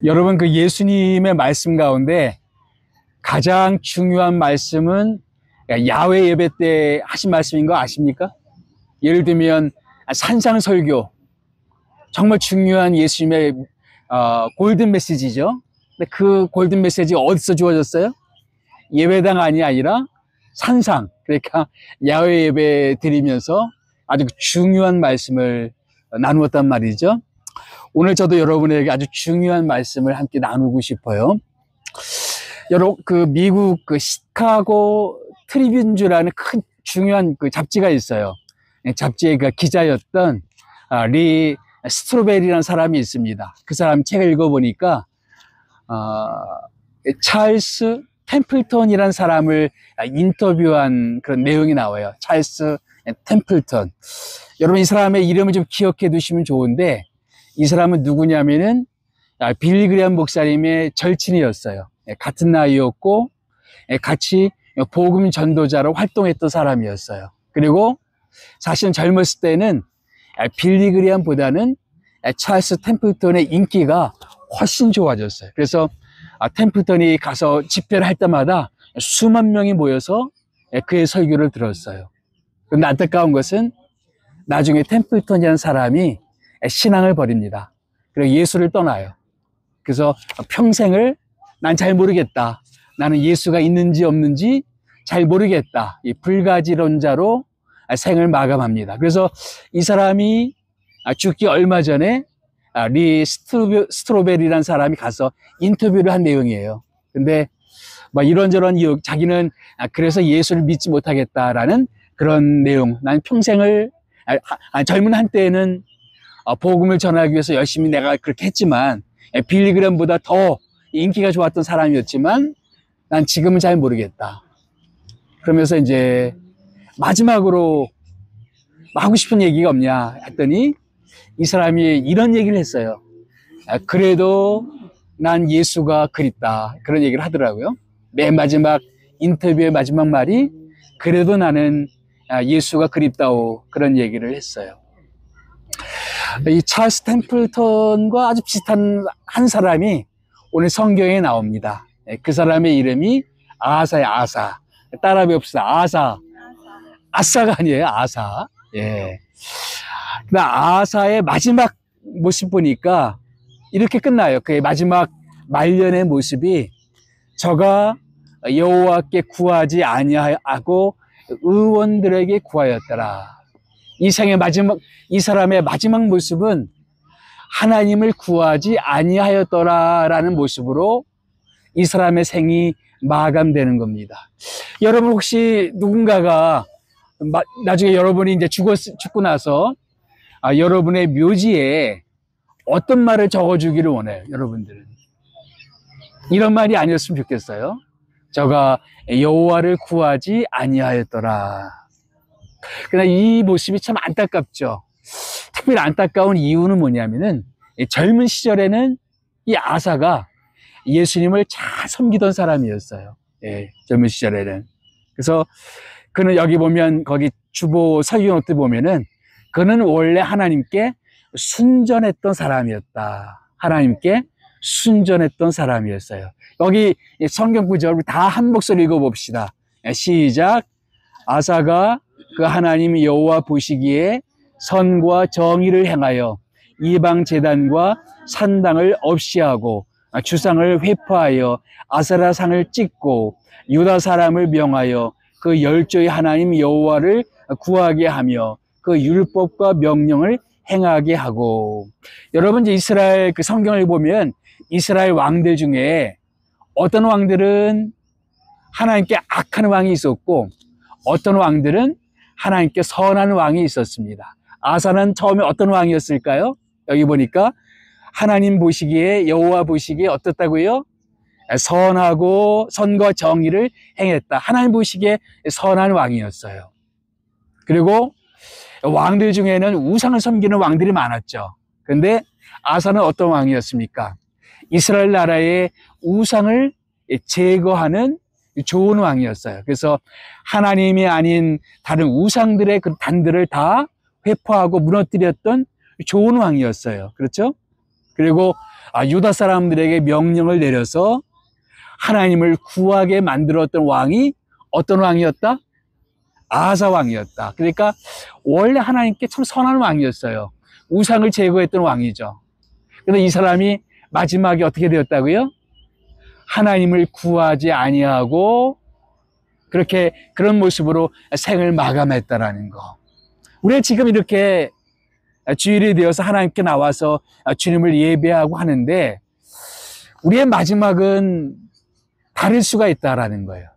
여러분, 그 예수님의 말씀 가운데 가장 중요한 말씀은 야외 예배 때 하신 말씀인 거 아십니까? 예를 들면 산상설교, 정말 중요한 예수님의 골든 메시지죠. 근데 그 골든 메시지 어디서 주어졌어요? 예배당 아니라 산상, 그러니까 야외 예배 드리면서 아주 중요한 말씀을 나누었단 말이죠. 오늘 저도 여러분에게 아주 중요한 말씀을 함께 나누고 싶어요. 여러분, 그 미국 그 시카고 트리뷴주라는 큰 중요한 그 잡지가 있어요. 잡지의 그 기자였던 리 스트로베리라는 사람이 있습니다. 그 사람 책을 읽어보니까 찰스 템플턴이라는 사람을 인터뷰한 그런 내용이 나와요. 찰스 템플턴. 여러분, 이 사람의 이름을 좀 기억해 두시면 좋은데, 이 사람은 누구냐면은 빌리 그레이엄 목사님의 절친이었어요. 같은 나이였고 같이 복음 전도자로 활동했던 사람이었어요. 그리고 사실은 젊었을 때는 빌리 그레이엄보다는 찰스 템플턴의 인기가 훨씬 좋아졌어요. 그래서 템플턴이 가서 집회를 할 때마다 수만 명이 모여서 그의 설교를 들었어요. 그런데 안타까운 것은 나중에 템플턴이라는 사람이 신앙을 버립니다. 그리고 예수를 떠나요. 그래서 평생을 난 잘 모르겠다. 나는 예수가 있는지 없는지 잘 모르겠다. 이 불가지론자로 생을 마감합니다. 그래서 이 사람이 죽기 얼마 전에 리 스트로베리라는 사람이 가서 인터뷰를 한 내용이에요. 근데 뭐 이런저런 이유, 자기는 그래서 예수를 믿지 못하겠다라는 그런 내용. 난 평생을 젊은 한때에는 복음을 전하기 위해서 열심히 내가 그렇게 했지만 빌리 그레이엄보다 더 인기가 좋았던 사람이었지만 난 지금은 잘 모르겠다. 그러면서 이제 마지막으로 하고 싶은 얘기가 없냐 했더니 이 사람이 이런 얘기를 했어요. 그래도 난 예수가 그립다. 그런 얘기를 하더라고요. 맨 마지막 인터뷰의 마지막 말이 그래도 나는 예수가 그립다오. 그런 얘기를 했어요. 이 찰스 템플턴과 아주 비슷한 한 사람이 오늘 성경에 나옵니다. 그 사람의 이름이 아사예요. 아사. 따라 배웁시다. 아사. 아사가 아니에요. 아사. 예. 아사의 마지막 모습 보니까 이렇게 끝나요. 그의 마지막 말년의 모습이 저가 여호와께 구하지 아니하고 의원들에게 구하였더라. 이 생의 마지막, 이 사람의 마지막 모습은 하나님을 구하지 아니하였더라라는 모습으로 이 사람의 생이 마감되는 겁니다. 여러분, 혹시 누군가가 나중에 여러분이 이제 죽고 나서 여러분의 묘지에 어떤 말을 적어주기를 원해요? 여러분들은 이런 말이 아니었으면 좋겠어요. 저가 여호와를 구하지 아니하였더라. 그러나 이 모습이 참 안타깝죠. 특별히 안타까운 이유는 뭐냐면은 젊은 시절에는 이 아사가 예수님을 잘 섬기던 사람이었어요. 예, 젊은 시절에는. 그래서 그는 여기 보면 거기 주보 설교노트 보면은 그는 원래 하나님께 순전했던 사람이었다. 하나님께 순전했던 사람이었어요. 여기 성경 구절을 다 한 목소리 읽어봅시다. 시작. 아사가 그 하나님 여호와 보시기에 선과 정의를 행하여 이방 제단과 산당을 없이하고 주상을 회파하여 아세라상을 찍고 유다 사람을 명하여 그 열조의 하나님 여호와를 구하게 하며 그 율법과 명령을 행하게 하고. 여러분, 이제 이스라엘 그 성경을 보면 이스라엘 왕들 중에 어떤 왕들은 하나님께 악한 왕이 있었고 어떤 왕들은 하나님께 선한 왕이 있었습니다. 아사는 처음에 어떤 왕이었을까요? 여기 보니까 하나님 보시기에, 여호와 보시기에 어떻다고요? 선하고 선과 정의를 행했다. 하나님 보시기에 선한 왕이었어요. 그리고 왕들 중에는 우상을 섬기는 왕들이 많았죠. 그런데 아사는 어떤 왕이었습니까? 이스라엘 나라의 우상을 제거하는 좋은 왕이었어요. 그래서 하나님이 아닌 다른 우상들의 그 단들을 다 회포하고 무너뜨렸던 좋은 왕이었어요. 그렇죠? 그리고 유다 사람들에게 명령을 내려서 하나님을 구하게 만들었던 왕이 어떤 왕이었다? 아사 왕이었다. 그러니까 원래 하나님께 참 선한 왕이었어요. 우상을 제거했던 왕이죠. 그런데 이 사람이 마지막에 어떻게 되었다고요? 하나님을 구하지 아니하고 그런 모습으로 생을 마감했다라는 거. 우리가 지금 이렇게 주일이 되어서 하나님께 나와서 주님을 예배하고 하는데 우리의 마지막은 다를 수가 있다라는 거예요.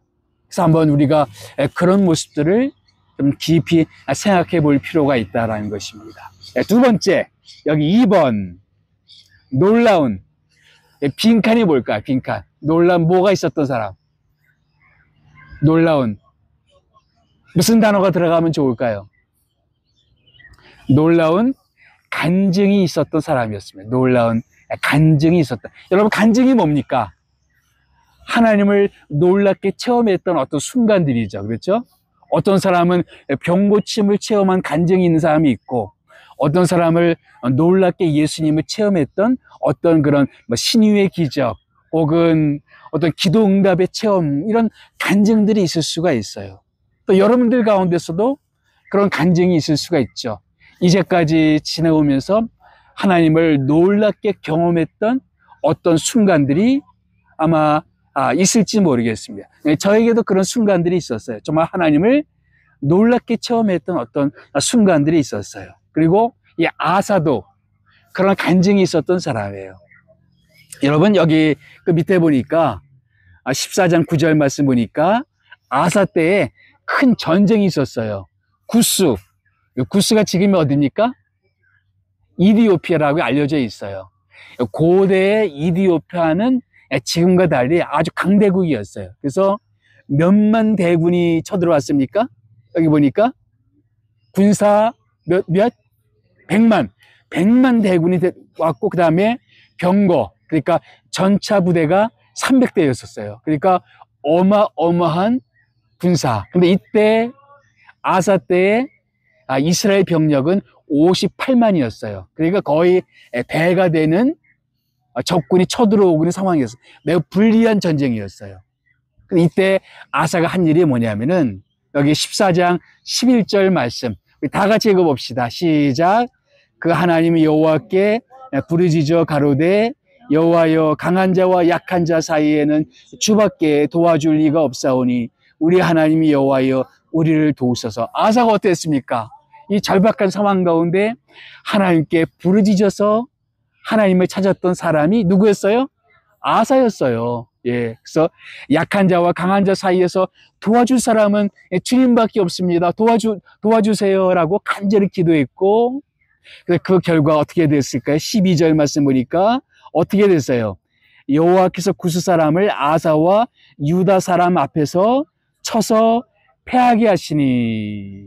그래서 한번 우리가 그런 모습들을 좀 깊이 생각해 볼 필요가 있다라는 것입니다. 두 번째, 여기 2번. 놀라운. 빈칸이 뭘까요? 빈칸. 놀라운 뭐가 있었던 사람? 놀라운. 무슨 단어가 들어가면 좋을까요? 놀라운 간증이 있었던 사람이었습니다. 놀라운 간증이 있었다. 여러분, 간증이 뭡니까? 하나님을 놀랍게 체험했던 어떤 순간들이죠. 그렇죠? 어떤 사람은 병고침을 체험한 간증이 있는 사람이 있고, 어떤 사람을 놀랍게 예수님을 체험했던 어떤 그런 신유의 기적, 혹은 어떤 기도 응답의 체험, 이런 간증들이 있을 수가 있어요. 또 여러분들 가운데서도 그런 간증이 있을 수가 있죠. 이제까지 지내오면서 하나님을 놀랍게 경험했던 어떤 순간들이 아마 있을지 모르겠습니다. 저에게도 그런 순간들이 있었어요. 정말 하나님을 놀랍게 체험했던 어떤 순간들이 있었어요. 그리고 이 아사도 그런 간증이 있었던 사람이에요. 여러분, 여기 그 밑에 보니까 14장 9절 말씀 보니까 아사 때에 큰 전쟁이 있었어요. 구스. 구스가 지금이 어디입니까? 이디오피아라고 알려져 있어요. 고대의 이디오피아는 지금과 달리 아주 강대국이었어요. 그래서 몇만 대군이 쳐들어왔습니까? 여기 보니까 군사 몇? 100만 대군이 왔고, 그 다음에 병거, 그러니까 전차 부대가 300대였었어요. 그러니까 어마어마한 군사. 근데 이때 아사 때에 이스라엘 병력은 58만이었어요. 그러니까 거의 배가 되는 적군이 쳐들어오는 상황이었어요. 매우 불리한 전쟁이었어요. 이때 아사가 한 일이 뭐냐면은 여기 14장 11절 말씀 다 같이 읽어봅시다. 시작. 그 하나님 여호와께 부르짖어 가로되 여호와여, 강한 자와 약한 자 사이에는 주밖에 도와줄 리가 없사오니 우리 하나님이 여호와여 우리를 도우소서. 아사가 어땠습니까? 이 절박한 상황 가운데 하나님께 부르짖어서 하나님을 찾았던 사람이 누구였어요? 아사였어요. 예, 그래서 약한 자와 강한 자 사이에서 도와줄 사람은 주님밖에 없습니다. 도와주세요라고 간절히 기도했고, 그 결과 어떻게 됐을까요? 12절 말씀 보니까 어떻게 됐어요? 여호와께서 구스 사람을 아사와 유다 사람 앞에서 쳐서 패하게 하시니,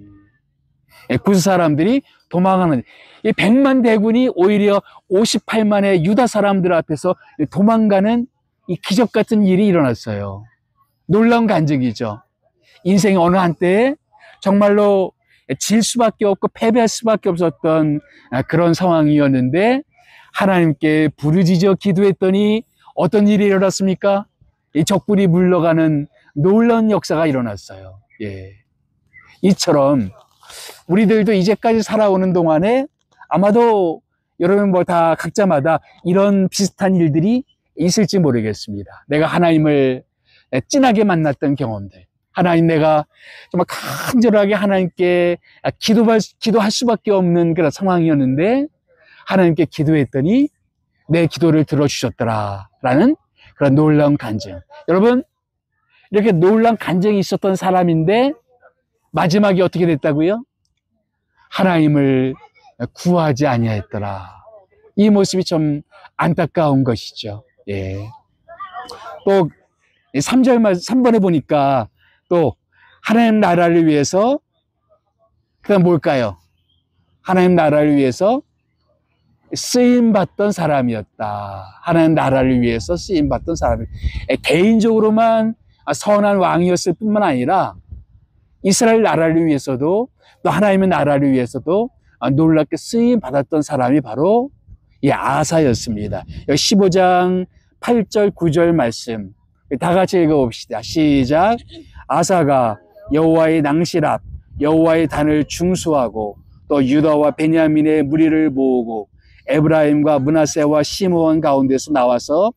구스 사람들이 도망하는, 이 100만 대군이 오히려 58만의 유다 사람들 앞에서 도망가는 이 기적 같은 일이 일어났어요. 놀라운 간증이죠. 인생의 어느 한때에 정말로 질 수밖에 없고 패배할 수밖에 없었던 그런 상황이었는데 하나님께 부르짖어 기도했더니 어떤 일이 일어났습니까? 이 적군이 물러가는 놀라운 역사가 일어났어요. 예. 이처럼 우리들도 이제까지 살아오는 동안에 아마도 여러분 뭐 다 각자마다 이런 비슷한 일들이 있을지 모르겠습니다. 내가 하나님을 진하게 만났던 경험들, 하나님 내가 정말 간절하게 하나님께 기도할 수밖에 없는 그런 상황이었는데 하나님께 기도했더니 내 기도를 들어주셨더라라는 그런 놀라운 간증. 여러분, 이렇게 놀라운 간증이 있었던 사람인데 마지막에 어떻게 됐다고요? 하나님을 구하지 아니하였더라. 이 모습이 좀 안타까운 것이죠. 예. 또 3번에 보니까 또 하나님 나라를 위해서, 그다음 뭘까요? 하나님 나라를 위해서 쓰임받던 사람이었다. 하나님 나라를 위해서 쓰임받던 사람이, 개인적으로만 선한 왕이었을 뿐만 아니라 이스라엘 나라를 위해서도 또 하나님의 나라를 위해서도 놀랍게 쓰임받았던 사람이 바로 이 아사였습니다. 여기 15장 8절 9절 말씀 다 같이 읽어봅시다. 시작. 아사가 여호와의 낭실 앞 여호와의 단을 중수하고 또 유다와 베냐민의 무리를 모으고 에브라임과 므낫세와 시므온 가운데서 나와서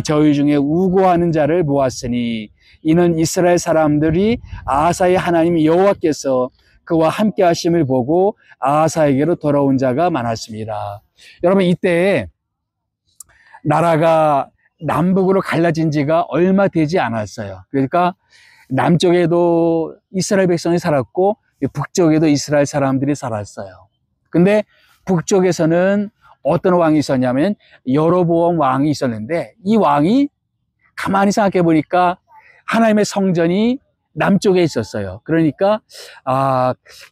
저희 중에 우고하는 자를 모았으니 이는 이스라엘 사람들이 아사의 하나님 여호와께서 그와 함께 하심을 보고 아사에게로 돌아온 자가 많았습니다. 여러분, 이때 나라가 남북으로 갈라진 지가 얼마 되지 않았어요. 그러니까 남쪽에도 이스라엘 백성이 살았고 북쪽에도 이스라엘 사람들이 살았어요. 근데 북쪽에서는 어떤 왕이 있었냐면 여로보암 왕이 있었는데, 이 왕이 가만히 생각해 보니까 하나님의 성전이 남쪽에 있었어요. 그러니까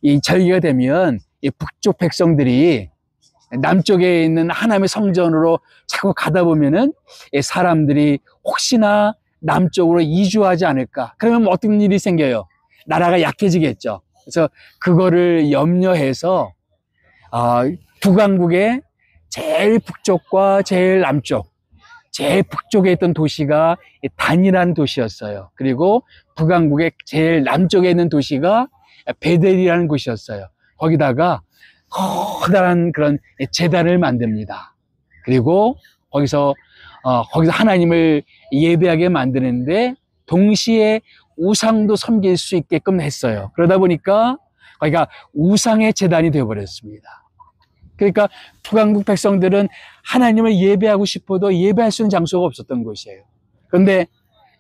이 절기가 되면 이 북쪽 백성들이 남쪽에 있는 하나님의 성전으로 자꾸 가다 보면은 사람들이 혹시나 남쪽으로 이주하지 않을까. 그러면 어떤 일이 생겨요? 나라가 약해지겠죠. 그래서 그거를 염려해서 북왕국의 제일 북쪽과 제일 남쪽, 제일 북쪽에 있던 도시가 단이라는 도시였어요. 그리고 북왕국의 제일 남쪽에 있는 도시가 베델이라는 곳이었어요. 거기다가 커다란 그런 제단을 만듭니다. 그리고 거기서 하나님을 예배하게 만드는데 동시에 우상도 섬길 수 있게끔 했어요. 그러다 보니까 거기가 우상의 제단이 되어버렸습니다. 그러니까 북왕국 백성들은 하나님을 예배하고 싶어도 예배할 수 있는 장소가 없었던 곳이에요. 그런데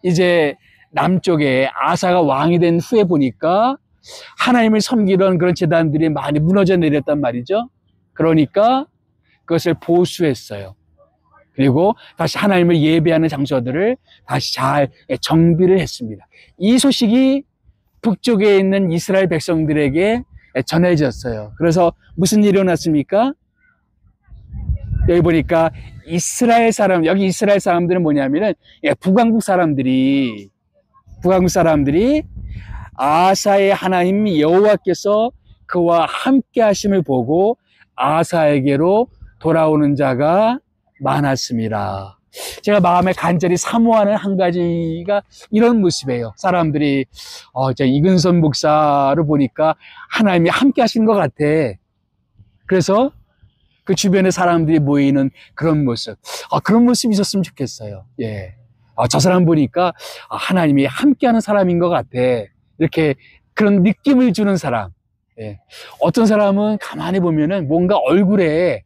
이제 남쪽에 아사가 왕이 된 후에 보니까 하나님을 섬기던 그런 제단들이 많이 무너져 내렸단 말이죠. 그러니까 그것을 보수했어요. 그리고 다시 하나님을 예배하는 장소들을 다시 잘 정비를 했습니다. 이 소식이 북쪽에 있는 이스라엘 백성들에게 전해졌어요. 그래서 무슨 일이 일어났습니까? 여기 보니까 여기 이스라엘 사람들은 뭐냐면은 북왕국 사람들이 아사의 하나님 여호와께서 그와 함께 하심을 보고 아사에게로 돌아오는 자가 많았습니다. 제가 마음에 간절히 사모하는 한 가지가 이런 모습이에요. 사람들이 이근선 목사를 보니까 하나님이 함께 하시는 것 같아. 그래서 그 주변에 사람들이 모이는 그런 모습, 그런 모습이 있었으면 좋겠어요. 예, 저 사람 보니까 하나님이 함께하는 사람인 것 같아. 이렇게 그런 느낌을 주는 사람. 예. 어떤 사람은 가만히 보면은 뭔가 얼굴에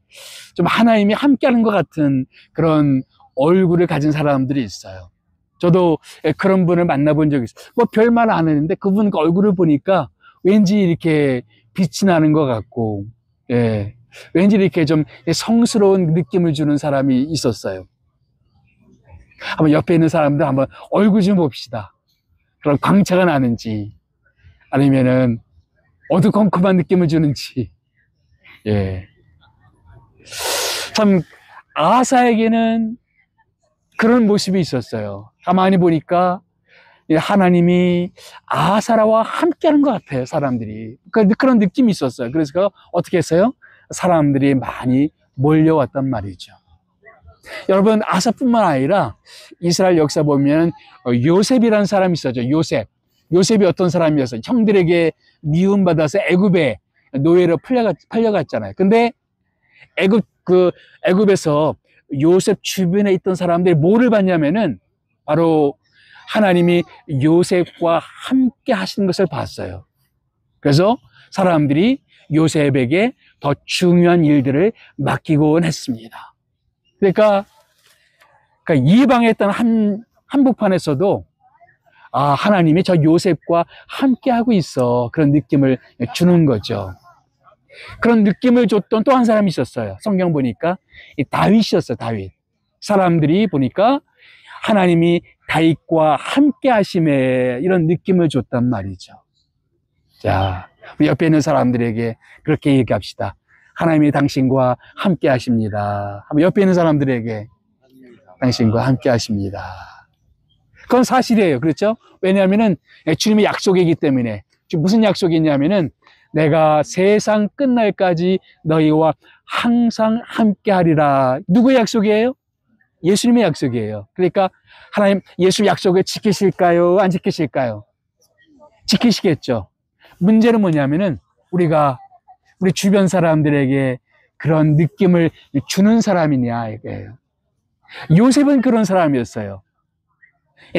좀 하나님이 함께하는 것 같은 그런 얼굴을 가진 사람들이 있어요. 저도 그런 분을 만나본 적이 있어요. 뭐 별말 안 했는데 그분 얼굴을 보니까 왠지 이렇게 빛이 나는 것 같고, 예, 왠지 이렇게 좀 성스러운 느낌을 주는 사람이 있었어요. 한번 옆에 있는 사람들 한번 얼굴 좀 봅시다. 그런 광채가 나는지 아니면은 어두컴컴한 느낌을 주는지. 예. 참 아사에게는 그런 모습이 있었어요. 가만히 보니까 하나님이 아사라와 함께하는 것 같아요. 사람들이 그런 느낌이 있었어요. 그래서 어떻게 했어요? 사람들이 많이 몰려왔단 말이죠. 여러분, 아사뿐만 아니라 이스라엘 역사 보면 요셉이라는 사람이 있었죠. 요셉이 어떤 사람이었어요? 형들에게 미움받아서 애굽에 노예로 팔려갔잖아요. 근데 애굽에서 요셉 주변에 있던 사람들이 뭐를 봤냐면은 바로 하나님이 요셉과 함께 하시는 것을 봤어요. 그래서 사람들이 요셉에게 더 중요한 일들을 맡기곤 했습니다. 그러니까 이방에 있던 한복판에서도 하나님이 저 요셉과 함께 하고 있어. 그런 느낌을 주는 거죠. 그런 느낌을 줬던 또 한 사람이 있었어요. 성경 보니까 다윗이었어요. 다윗. 사람들이 보니까 하나님이 다윗과 함께 하심에 이런 느낌을 줬단 말이죠. 자, 우리 옆에 있는 사람들에게 그렇게 얘기합시다. 하나님이 당신과 함께 하십니다. 옆에 있는 사람들에게 당신과 함께 하십니다. 그건 사실이에요. 그렇죠? 왜냐하면은 주님의 약속이기 때문에. 무슨 약속이 있냐면은 내가 세상 끝날까지 너희와 항상 함께 하리라. 누구의 약속이에요? 예수님의 약속이에요. 그러니까 하나님 예수 약속을 지키실까요? 안 지키실까요? 지키시겠죠. 문제는 뭐냐면은 우리가 우리 주변 사람들에게 그런 느낌을 주는 사람이냐 이거예요. 요셉은 그런 사람이었어요.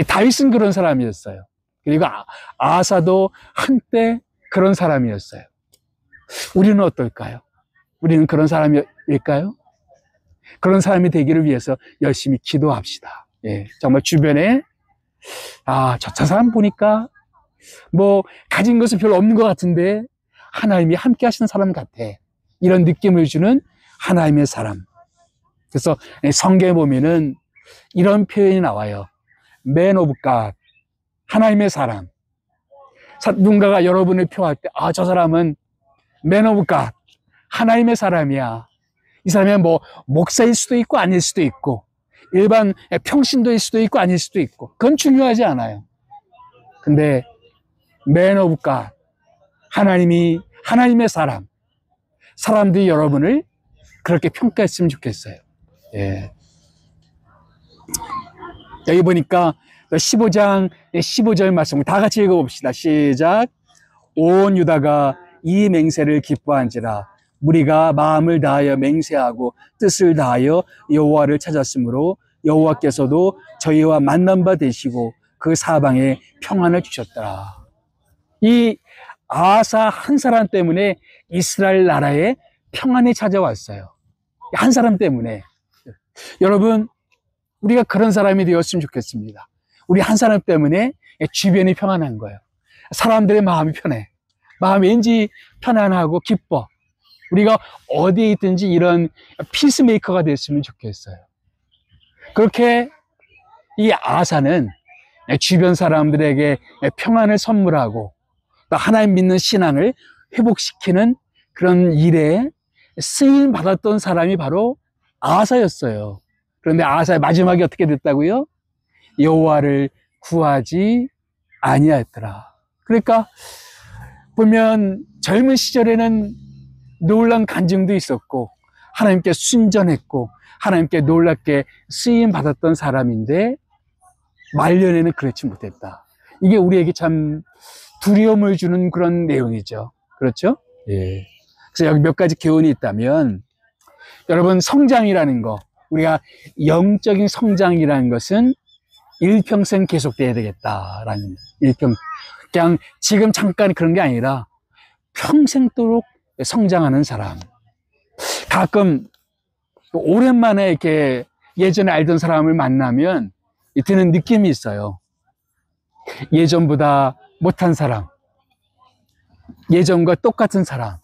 다윗은 그런 사람이었어요. 그리고 아사도 한때 그런 사람이었어요. 우리는 어떨까요? 우리는 그런 사람일까요? 그런 사람이 되기를 위해서 열심히 기도합시다. 예, 정말 주변에 저 사람 보니까 뭐 가진 것은 별로 없는 것 같은데 하나님이 함께 하시는 사람 같아. 이런 느낌을 주는 하나님의 사람. 그래서 성경에 보면은 이런 표현이 나와요. Man of God. 하나님의 사람. 누군가가 여러분을 표할 때, 저 사람은 Man of God. 하나님의 사람이야. 이 사람이 뭐 목사일 수도 있고 아닐 수도 있고 일반 평신도일 수도 있고 아닐 수도 있고 그건 중요하지 않아요. 근데 Man of God. 하나님의 사람. 사람들이 여러분을 그렇게 평가했으면 좋겠어요. 예. 여기 보니까 15장 15절 말씀 다 같이 읽어봅시다. 시작. 온 유다가 이 맹세를 기뻐한지라 무리가 마음을 다하여 맹세하고 뜻을 다하여 여호와를 찾았으므로 여호와께서도 저희와 만난 바 되시고 그 사방에 평안을 주셨더라. 이 아사 한 사람 때문에 이스라엘 나라에 평안이 찾아왔어요. 한 사람 때문에. 여러분, 우리가 그런 사람이 되었으면 좋겠습니다. 우리 한 사람 때문에 주변이 평안한 거예요. 사람들의 마음이 편해. 마음이 왠지 편안하고 기뻐. 우리가 어디에 있든지 이런 피스메이커가 됐으면 좋겠어요. 그렇게 이 아사는 주변 사람들에게 평안을 선물하고 또 하나님 믿는 신앙을 회복시키는 그런 일에 쓰임 받았던 사람이 바로 아사였어요. 그런데 아사의 마지막이 어떻게 됐다고요? 여호와를 구하지 아니하였더라. 그러니까 보면 젊은 시절에는 놀라운 간증도 있었고 하나님께 순전했고 하나님께 놀랍게 쓰임 받았던 사람인데 말년에는 그렇지 못했다. 이게 우리에게 참 두려움을 주는 그런 내용이죠. 그렇죠? 예. 그래서 여기 몇 가지 교훈이 있다면 여러분 성장이라는 거 우리가 영적인 성장이라는 것은 일평생 계속돼야 되겠다라는 그냥 지금 잠깐 그런 게 아니라 평생도록 성장하는 사람. 가끔 오랜만에 이렇게 예전에 알던 사람을 만나면 드는 느낌이 있어요. 예전보다 못한 사람, 예전과 똑같은 사람,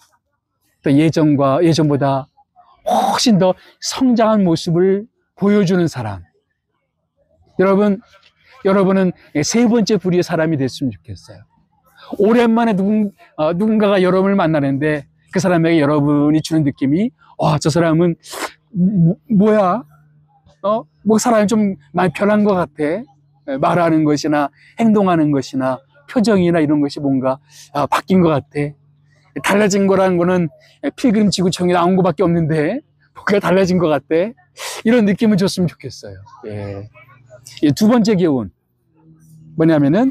또 예전보다 훨씬 더 성장한 모습을 보여주는 사람. 여러분은 세 번째 부류의 사람이 됐으면 좋겠어요. 오랜만에 누군가가 여러분을 만나는데 그 사람에게 여러분이 주는 느낌이 저 사람은 뭐야? 뭐 사람이 좀 많이 변한 것 같아. 말하는 것이나 행동하는 것이나 표정이나 이런 것이 뭔가 바뀐 것 같아. 달라진 거라는 거는 필그림 지구청에 나온 것밖에 없는데 뭔가 달라진 것 같아. 이런 느낌을 줬으면 좋겠어요. 예. 두 번째 교훈 뭐냐면은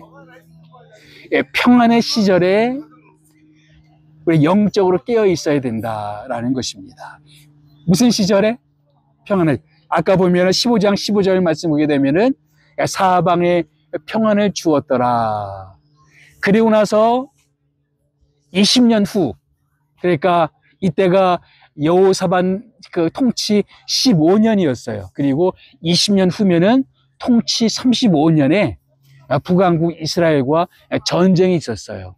평안의 시절에 우리 영적으로 깨어 있어야 된다라는 것입니다. 무슨 시절에? 평안을. 아까 보면 15장 15절 말씀 보게 되면은 사방에 평안을 주었더라. 그리고 나서 20년 후, 그러니까 이때가 여호사밧 그 통치 15년이었어요. 그리고 20년 후면은 통치 35년에 북왕국 이스라엘과 전쟁이 있었어요.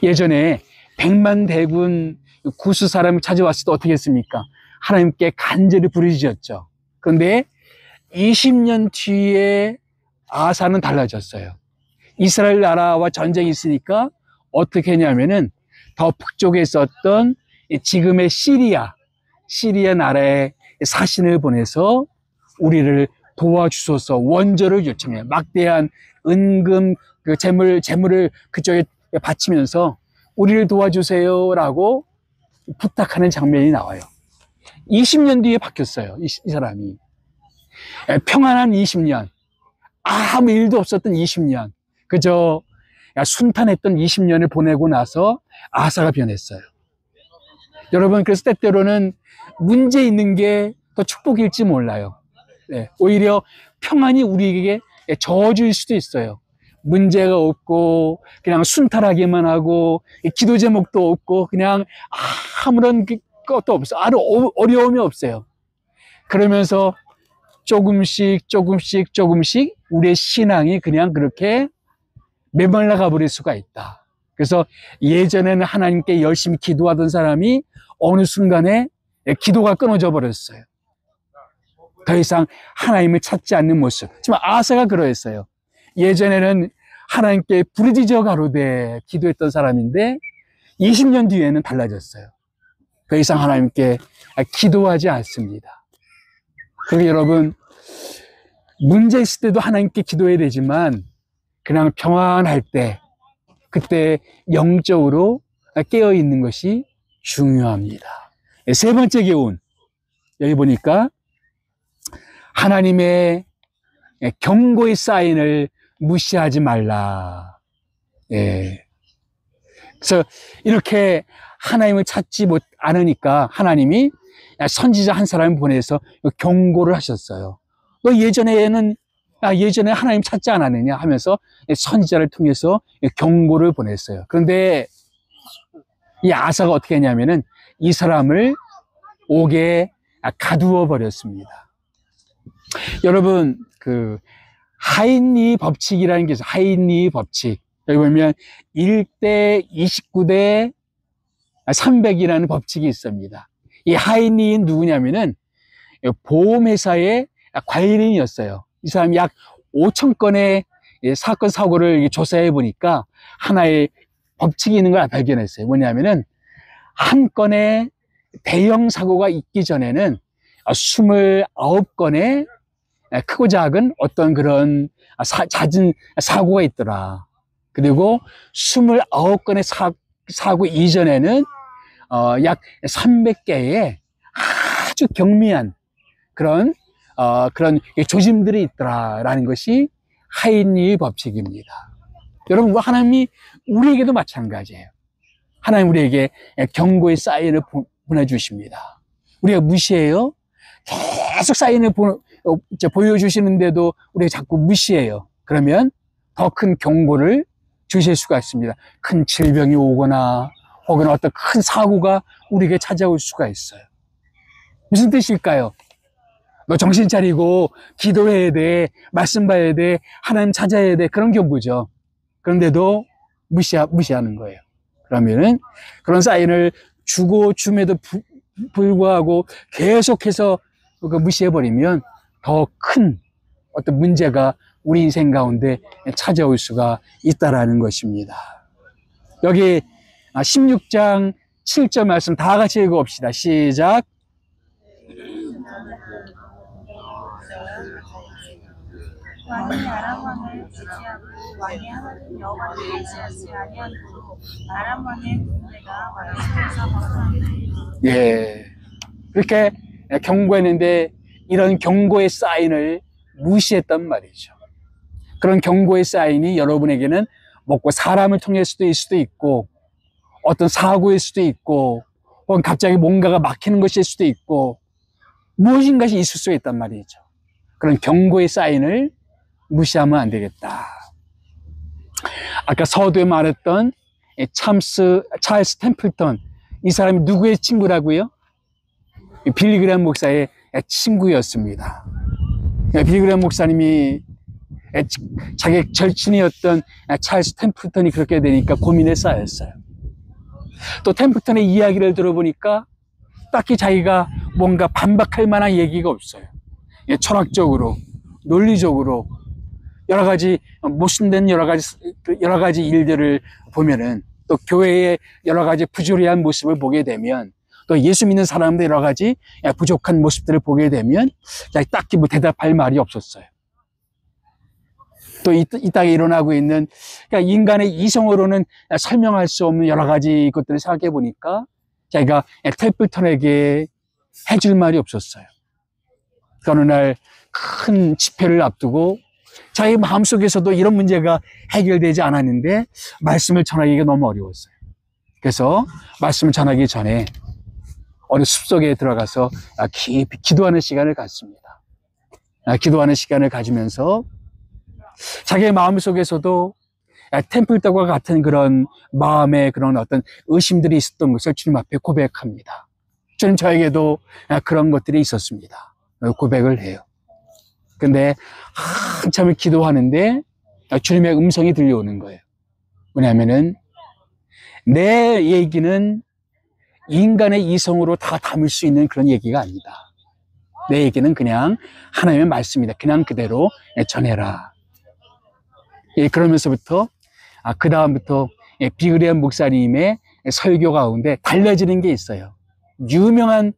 예전에 100만 대군 구스 사람이 찾아왔을 때 어떻게 했습니까? 하나님께 간절히 부르짖었죠. 그런데 20년 뒤에 아사는 달라졌어요. 이스라엘 나라와 전쟁이 있으니까 어떻게 했냐면은 더 북쪽에 있었던 지금의 시리아 나라에 사신을 보내서 우리를 도와주소서 원조를 요청해요. 막대한 은금 그 재물을 그쪽에 바치면서 우리를 도와주세요라고 부탁하는 장면이 나와요. 20년 뒤에 바뀌었어요. 이 사람이. 평안한 20년. 아무 일도 없었던 20년. 그저 순탄했던 20년을 보내고 나서 아사가 변했어요. 여러분, 그래서 때때로는 문제 있는 게 더 축복일지 몰라요. 네, 오히려 평안이 우리에게 저주일 수도 있어요. 문제가 없고 그냥 순탄하게만 하고 기도 제목도 없고 그냥 아무런 것도 없어요. 아무 어려움이 없어요. 그러면서 조금씩 우리의 신앙이 그냥 그렇게 메말라 가버릴 수가 있다. 그래서 예전에는 하나님께 열심히 기도하던 사람이 어느 순간에 기도가 끊어져 버렸어요. 더 이상 하나님을 찾지 않는 모습. 지금 아사가 그러했어요. 예전에는 하나님께 부르짖어 가로되 기도했던 사람인데 20년 뒤에는 달라졌어요. 더 이상 하나님께 기도하지 않습니다. 그리고 여러분, 문제 있을 때도 하나님께 기도해야 되지만 그냥 평안할 때 그때 영적으로 깨어 있는 것이 중요합니다. 세 번째 교훈, 여기 보니까 하나님의 경고의 사인을 무시하지 말라. 예. 그래서 이렇게 하나님을 찾지 않으니까 하나님이 선지자 한 사람을 보내서 경고를 하셨어요. 너 예전에 하나님 찾지 않았느냐 하면서 선지자를 통해서 경고를 보냈어요. 그런데 이 아사가 어떻게 했냐면은 이 사람을 옥에 가두어 버렸습니다. 여러분, 그 하인리 법칙이라는 게 있어요. 하인리 법칙. 여기 보면 1대 29대 300이라는 법칙이 있습니다. 이 하인리는 누구냐면은 보험회사의 관리인이었어요. 이 사람이 약 5천 건의 사건 사고를 조사해 보니까 하나의 법칙이 있는 걸 발견했어요. 뭐냐면은 한 건의 대형 사고가 있기 전에는 29건의 크고 작은 어떤 그런 잦은 사고가 있더라. 그리고 29건의 사고 이전에는 약 300개의 아주 경미한 그런 조짐들이 있더라라는 것이 하인리의 법칙입니다. 여러분, 하나님이 우리에게도 마찬가지예요. 하나님 우리에게 경고의 사인을 보내주십니다. 우리가 무시해요? 계속 사인을 보여주시는데도 우리가 자꾸 무시해요. 그러면 더 큰 경고를 주실 수가 있습니다. 큰 질병이 오거나 혹은 어떤 큰 사고가 우리에게 찾아올 수가 있어요. 무슨 뜻일까요? 너 정신 차리고 기도해야 돼, 말씀 봐야 돼, 하나님 찾아야 돼, 그런 경고죠. 그런데도 무시하는 거예요. 그러면은 그런 사인을 주고 줌에도 불구하고 계속해서 무시해버리면 더 큰 어떤 문제가 우리 인생 가운데 찾아올 수가 있다라는 것입니다. 여기 16장 7절 말씀 다 같이 읽어봅시다. 시작. 왕이 아람 왕을 지지하고 왕의 하나님 여호와를 의지하지 아니하므로 아람 왕의 군대가 왕에서 벗어났네. 예, 그렇게 경고했는데 이런 경고의 사인을 무시했단 말이죠. 그런 경고의 사인이 여러분에게는 먹고 사람을 통할 수도 있고 어떤 사고일 수도 있고 혹은 갑자기 뭔가가 막히는 것일 수도 있고 무엇인가가 있을 수 있단 말이죠. 그런 경고의 사인을 무시하면 안 되겠다. 아까 서두에 말했던 찰스 템플턴, 이 사람이 누구의 친구라고요? 빌리 그레이엄 목사의 친구였습니다. 빌리 그레이엄 목사님이 자기 절친이었던 찰스 템플턴이 그렇게 되니까 고민에 쌓였어요. 또 템플턴의 이야기를 들어보니까 딱히 자기가 뭔가 반박할 만한 얘기가 없어요. 철학적으로, 논리적으로 여러 가지 모순된 여러 가지 일들을 보면은 또 교회의 여러 가지 부조리한 모습을 보게 되면 또 예수 믿는 사람들 여러 가지 부족한 모습들을 보게 되면 딱히 대답할 말이 없었어요. 또 이 땅에 일어나고 있는, 그러니까 인간의 이성으로는 설명할 수 없는 여러 가지 것들을 생각해 보니까 자기가 템플턴에게 해줄 말이 없었어요. 어느 날 큰 집회를 앞두고 자기 마음속에서도 이런 문제가 해결되지 않았는데 말씀을 전하기가 너무 어려웠어요. 그래서 말씀을 전하기 전에 어느 숲속에 들어가서 깊이 기도하는 시간을 갖습니다. 기도하는 시간을 가지면서 자기의 마음속에서도 템플턴과 같은 그런 마음의 그런 어떤 의심들이 있었던 것을 주님 앞에 고백합니다. 주님, 저에게도 그런 것들이 있었습니다. 고백을 해요. 근데 한참을 기도하는데 주님의 음성이 들려오는 거예요. 뭐냐면은 내 얘기는 인간의 이성으로 다 담을 수 있는 그런 얘기가 아니다. 내 얘기는 그냥 하나님의 말씀이다. 그냥 그대로 전해라. 그러면서부터 그 다음부터 비그레엄 목사님의 설교 가운데 달라지는 게 있어요. 유명한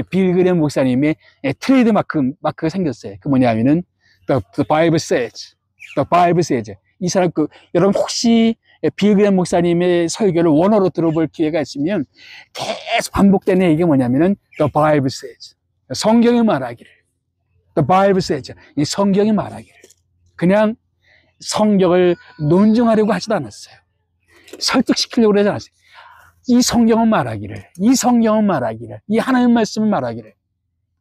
빌그레엄 목사님의 트레이드 마크가 생겼어요. 그 뭐냐면은 The Bible says, The Bible says. 이 사람 여러분 혹시 빌그레엄 목사님의 설교를 원어로 들어볼 기회가 있으면 계속 반복되는 얘기가 뭐냐면은 The Bible says. 성경이 말하기를. The Bible says. 이 성경이 말하기를. 그냥 성경을 논증하려고 하지도 않았어요. 설득시키려고 하지 않았어요. 이 성경은 말하기를, 이 성경은 말하기를, 이 하나님 말씀은 말하기를.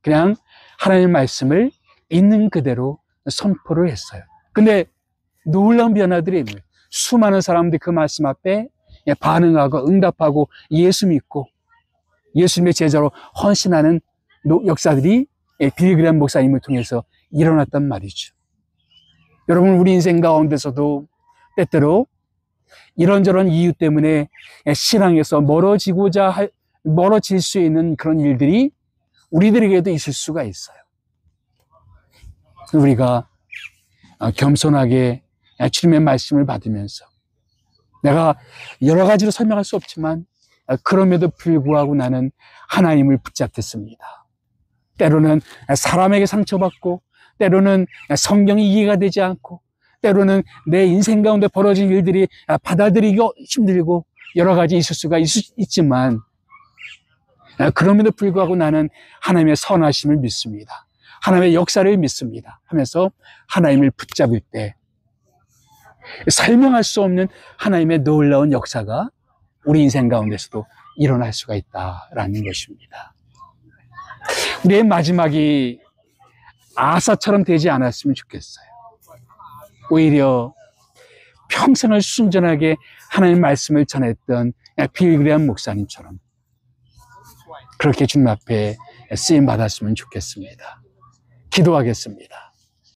그냥 하나님 말씀을 있는 그대로 선포를 했어요. 근데 놀라운 변화들이 있는 거예요. 수많은 사람들이 그 말씀 앞에 반응하고 응답하고 예수 믿고 예수님의 제자로 헌신하는 역사들이 빌그레엄 목사님을 통해서 일어났단 말이죠. 여러분, 우리 인생 가운데서도 때때로 이런저런 이유 때문에 신앙에서 멀어질 수 있는 그런 일들이 우리들에게도 있을 수가 있어요. 우리가 겸손하게 주님의 말씀을 받으면서 내가 여러 가지로 설명할 수 없지만 그럼에도 불구하고 나는 하나님을 붙잡겠습니다. 때로는 사람에게 상처받고 때로는 성경이 이해가 되지 않고 때로는 내 인생 가운데 벌어진 일들이 받아들이기 힘들고 여러 가지 있을 수가 있지만 그럼에도 불구하고 나는 하나님의 선하심을 믿습니다. 하나님의 역사를 믿습니다 하면서 하나님을 붙잡을 때 설명할 수 없는 하나님의 놀라운 역사가 우리 인생 가운데서도 일어날 수가 있다라는 것입니다. 우리의 마지막이 아사처럼 되지 않았으면 좋겠어요. 오히려 평생을 순전하게 하나님의 말씀을 전했던 빌그레엄 목사님처럼 그렇게 주님 앞에 쓰임 받았으면 좋겠습니다. 기도하겠습니다.